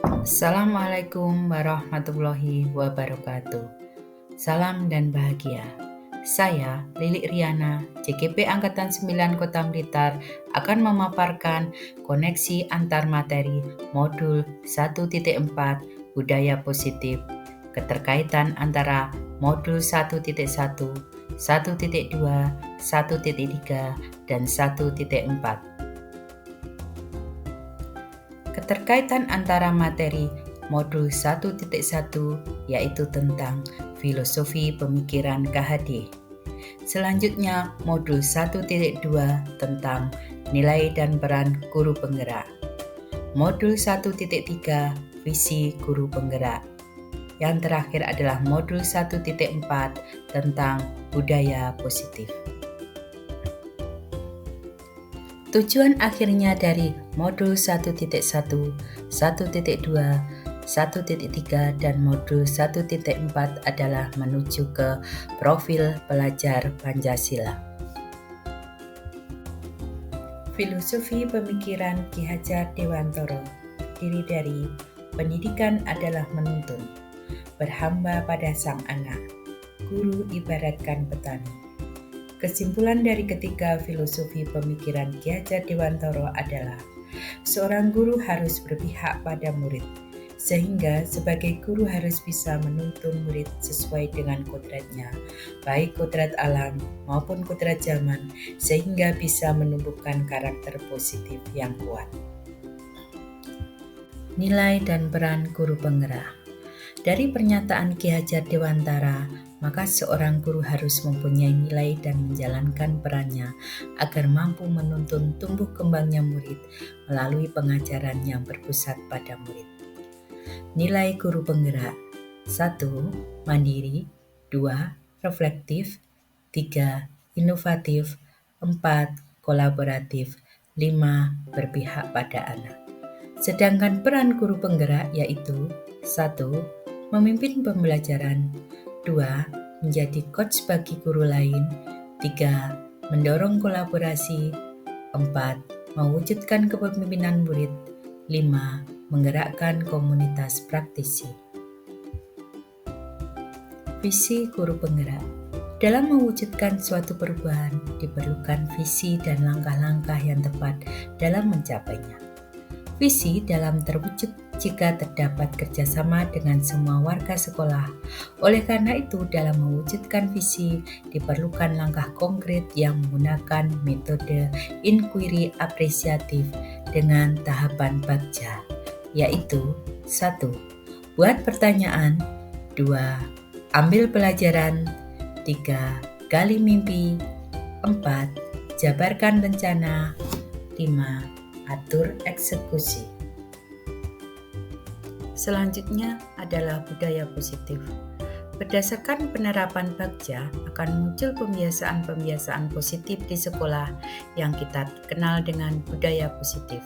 Assalamualaikum warahmatullahi wabarakatuh. Salam dan bahagia. Saya, Lilik Riana, JKP Angkatan 9 Kota Blitar, akan memaparkan koneksi antar materi modul 1.4 Budaya Positif, keterkaitan antara modul 1.1, 1.2, 1.3, dan 1.4. Keterkaitan antara materi modul 1.1 yaitu tentang filosofi pemikiran KHD. Selanjutnya modul 1.2 tentang nilai dan peran guru penggerak. Modul 1.3 visi guru penggerak. Yang terakhir adalah modul 1.4 tentang budaya positif. Tujuan akhirnya dari modul 1.1, 1.2, 1.3, dan modul 1.4 adalah menuju ke profil pelajar Pancasila. Filosofi pemikiran Ki Hajar Dewantoro terdiri dari pendidikan adalah menuntun, berhamba pada sang anak, guru ibaratkan petani. Kesimpulan dari ketiga filosofi pemikiran Ki Hajar Dewantoro adalah seorang guru harus berpihak pada murid, sehingga sebagai guru harus bisa menuntun murid sesuai dengan kodratnya, baik kodrat alam maupun kodrat zaman, sehingga bisa menumbuhkan karakter positif yang kuat. Nilai dan peran guru penggerak. Dari pernyataan Ki Hajar Dewantara, maka seorang guru harus mempunyai nilai dan menjalankan perannya agar mampu menuntun tumbuh kembangnya murid melalui pengajaran yang berpusat pada murid. Nilai guru penggerak: 1. Mandiri, 2. Reflektif, 3. Inovatif, 4. Kolaboratif, 5. Berpihak pada anak. Sedangkan peran guru penggerak yaitu 1. Memimpin pembelajaran, 2. Menjadi coach bagi guru lain, 3. Mendorong kolaborasi, 4. Mewujudkan kepemimpinan murid, 5. Menggerakkan komunitas praktisi. Visi guru penggerak. Dalam mewujudkan suatu perubahan, diperlukan visi dan langkah-langkah yang tepat dalam mencapainya. Visi dalam terwujud jika terdapat kerjasama dengan semua warga sekolah. Oleh karena itu, dalam mewujudkan visi diperlukan langkah konkret yang menggunakan metode inquiry apresiatif dengan tahapan bagja, yaitu 1. Buat pertanyaan, 2. Ambil pelajaran, 3. Gali mimpi, 4. Jabarkan rencana, 5. Atur eksekusi. Selanjutnya adalah budaya positif. Berdasarkan penerapan bagja akan muncul pembiasaan-pembiasaan positif di sekolah yang kita kenal dengan budaya positif.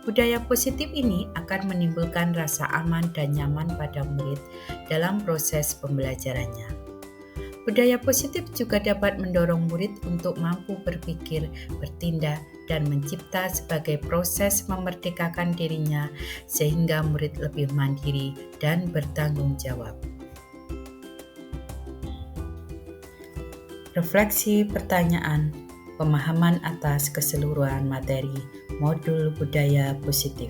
Budaya positif ini akan menimbulkan rasa aman dan nyaman pada murid dalam proses pembelajarannya. Budaya positif juga dapat mendorong murid untuk mampu berpikir, bertindak, dan mencipta sebagai proses memerdekakan dirinya sehingga murid lebih mandiri dan bertanggung jawab. Refleksi pertanyaan, pemahaman atas keseluruhan materi modul budaya positif.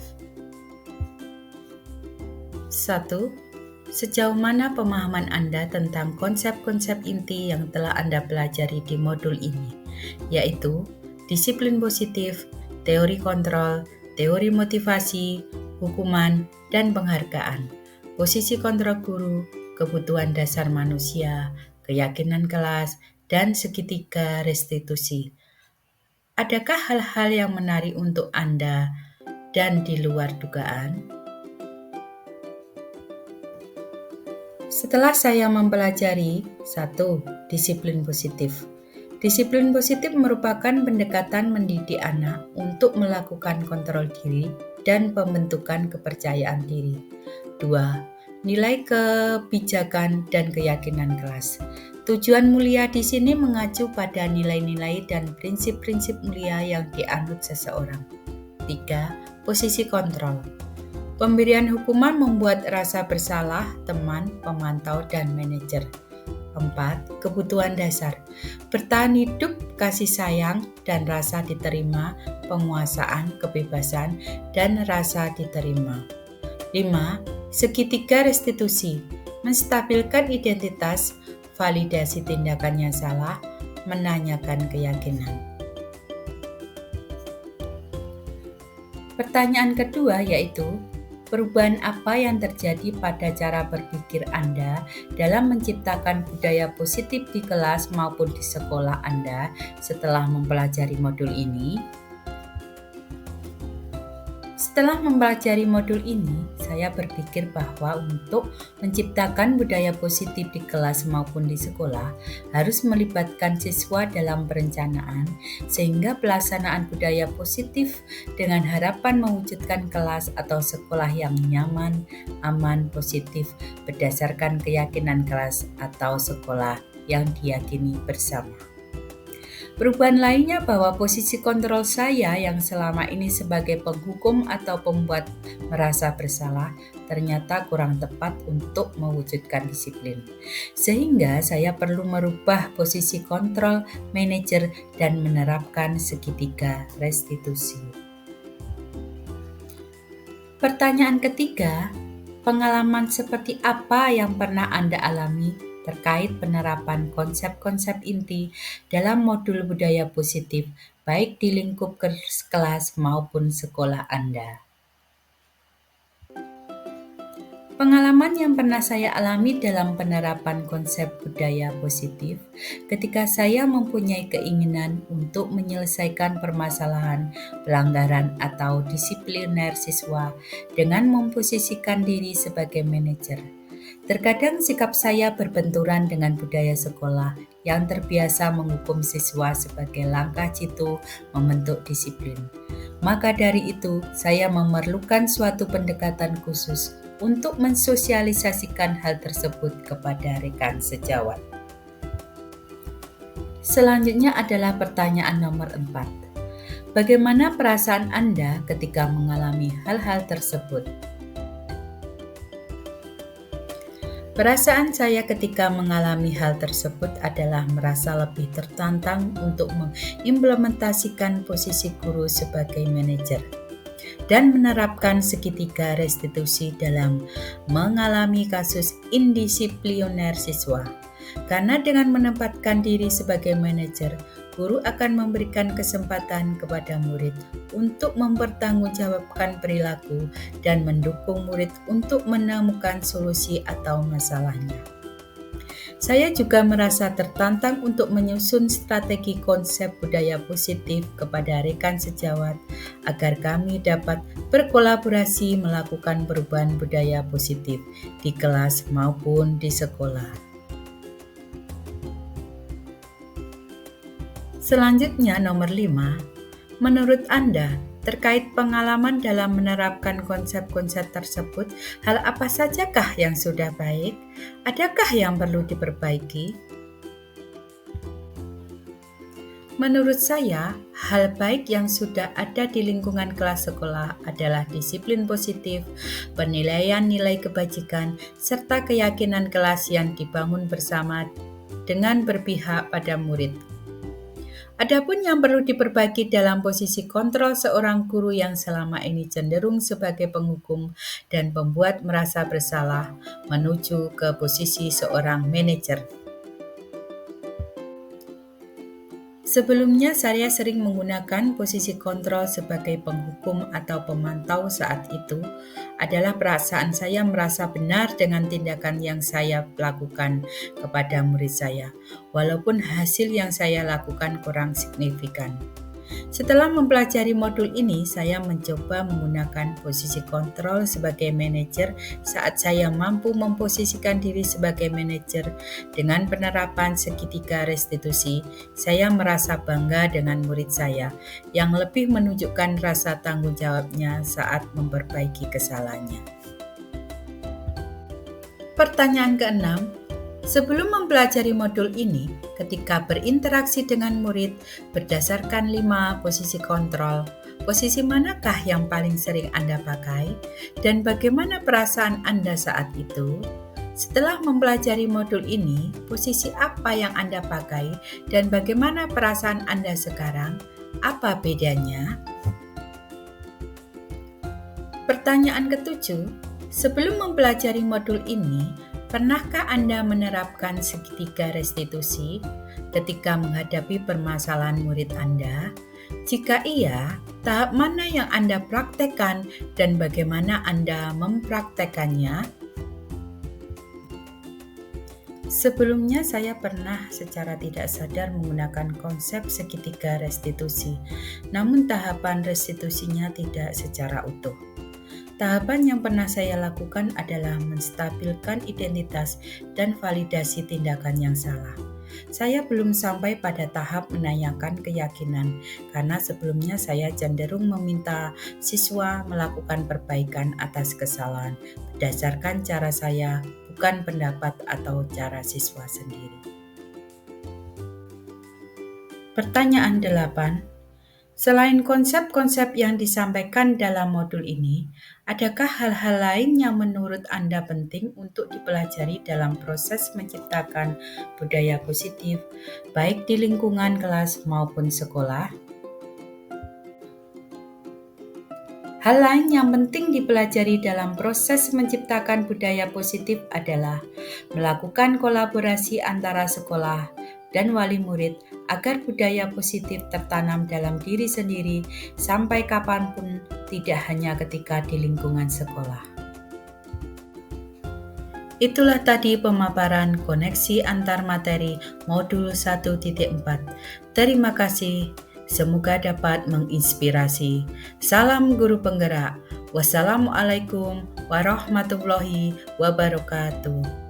1. Sejauh mana pemahaman Anda tentang konsep-konsep inti yang telah Anda pelajari di modul ini, yaitu disiplin positif, teori kontrol, teori motivasi, hukuman, dan penghargaan, posisi kontrol guru, kebutuhan dasar manusia, keyakinan kelas, dan segitiga restitusi. Adakah hal-hal yang menarik untuk Anda dan di luar dugaan? Setelah saya mempelajari 1. Disiplin positif. Disiplin positif merupakan pendekatan mendidik anak untuk melakukan kontrol diri dan pembentukan kepercayaan diri. 2. Nilai kebijakan dan keyakinan kelas. Tujuan mulia di sini mengacu pada nilai-nilai dan prinsip-prinsip mulia yang dianut seseorang. 3. Posisi kontrol. Pemberian hukuman membuat rasa bersalah teman, pemantau, dan manajer. 4. Kebutuhan dasar. Bertahan hidup, kasih sayang, dan rasa diterima, penguasaan, kebebasan, dan rasa diterima. 5. Segitiga restitusi. Menstabilkan identitas, validasi tindakan yang salah, menanyakan keyakinan. Pertanyaan kedua yaitu, perubahan apa yang terjadi pada cara berpikir Anda dalam menciptakan budaya positif di kelas maupun di sekolah Anda setelah mempelajari modul ini? Setelah mempelajari modul ini, saya berpikir bahwa untuk menciptakan budaya positif di kelas maupun di sekolah harus melibatkan siswa dalam perencanaan sehingga pelaksanaan budaya positif dengan harapan mewujudkan kelas atau sekolah yang nyaman, aman, positif berdasarkan keyakinan kelas atau sekolah yang diyakini bersama. Perubahan lainnya bahwa posisi kontrol saya yang selama ini sebagai penghukum atau pembuat merasa bersalah ternyata kurang tepat untuk mewujudkan disiplin. Sehingga saya perlu merubah posisi kontrol, manajer, dan menerapkan segitiga restitusi. Pertanyaan ketiga, pengalaman seperti apa yang pernah Anda alami terkait penerapan konsep-konsep inti dalam modul budaya positif, baik di lingkup kelas maupun sekolah Anda? Pengalaman yang pernah saya alami dalam penerapan konsep budaya positif ketika saya mempunyai keinginan untuk menyelesaikan permasalahan pelanggaran atau disipliner siswa dengan memposisikan diri sebagai manajer. Terkadang sikap saya berbenturan dengan budaya sekolah yang terbiasa menghukum siswa sebagai langkah jitu membentuk disiplin. Maka dari itu, saya memerlukan suatu pendekatan khusus untuk mensosialisasikan hal tersebut kepada rekan sejawat. Selanjutnya adalah pertanyaan nomor 4. Bagaimana perasaan Anda ketika mengalami hal-hal tersebut? Perasaan saya ketika mengalami hal tersebut adalah merasa lebih tertantang untuk mengimplementasikan posisi guru sebagai manajer dan menerapkan segitiga restitusi dalam mengalami kasus indisipliner siswa. Karena dengan menempatkan diri sebagai manajer, guru akan memberikan kesempatan kepada murid untuk mempertanggungjawabkan perilaku dan mendukung murid untuk menemukan solusi atau masalahnya. Saya juga merasa tertantang untuk menyusun strategi konsep budaya positif kepada rekan sejawat agar kami dapat berkolaborasi melakukan perubahan budaya positif di kelas maupun di sekolah. Selanjutnya nomor 5, menurut Anda terkait pengalaman dalam menerapkan konsep-konsep tersebut, hal apa sajakah yang sudah baik? Adakah yang perlu diperbaiki? Menurut saya, hal baik yang sudah ada di lingkungan kelas sekolah adalah disiplin positif, penilaian nilai kebajikan, serta keyakinan kelas yang dibangun bersama dengan berpihak pada murid. Adapun yang perlu diperbaiki dalam posisi kontrol seorang guru yang selama ini cenderung sebagai penghukum dan pembuat merasa bersalah menuju ke posisi seorang manajer. Sebelumnya saya sering menggunakan posisi kontrol sebagai penghukum atau pemantau. Saat itu adalah perasaan saya merasa benar dengan tindakan yang saya lakukan kepada murid saya, walaupun hasil yang saya lakukan kurang signifikan. Setelah mempelajari modul ini, saya mencoba menggunakan posisi kontrol sebagai manajer saat saya mampu memposisikan diri sebagai manajer. Dengan penerapan segitiga restitusi, saya merasa bangga dengan murid saya yang lebih menunjukkan rasa tanggung jawabnya saat memperbaiki kesalahannya. Pertanyaan ke-6. Sebelum mempelajari modul ini, ketika berinteraksi dengan murid berdasarkan 5 posisi kontrol, Posisi manakah yang paling sering Anda pakai? Dan bagaimana perasaan Anda saat itu? Setelah mempelajari modul ini, posisi apa yang Anda pakai dan bagaimana perasaan Anda sekarang? Apa bedanya? Pertanyaan ketujuh, sebelum mempelajari modul ini, pernahkah Anda menerapkan segitiga restitusi ketika menghadapi permasalahan murid Anda? Jika iya, tahap mana yang Anda praktekkan dan bagaimana Anda mempraktekannya? Sebelumnya saya pernah secara tidak sadar menggunakan konsep segitiga restitusi, namun tahapan restitusinya tidak secara utuh. Tahapan yang pernah saya lakukan adalah menstabilkan identitas dan validasi tindakan yang salah. Saya belum sampai pada tahap menanyakan keyakinan, karena sebelumnya saya cenderung meminta siswa melakukan perbaikan atas kesalahan berdasarkan cara saya, bukan pendapat atau cara siswa sendiri. Pertanyaan 8. Selain konsep-konsep yang disampaikan dalam modul ini, adakah hal-hal lain yang menurut Anda penting untuk dipelajari dalam proses menciptakan budaya positif, baik di lingkungan kelas maupun sekolah? Hal lain yang penting dipelajari dalam proses menciptakan budaya positif adalah melakukan kolaborasi antara sekolah dan wali murid agar budaya positif tertanam dalam diri sendiri sampai kapanpun, tidak hanya ketika di lingkungan sekolah. Itulah tadi pemaparan koneksi antar materi modul 1.4. Terima kasih. Semoga dapat menginspirasi. Salam guru penggerak. Wassalamualaikum warahmatullahi wabarakatuh.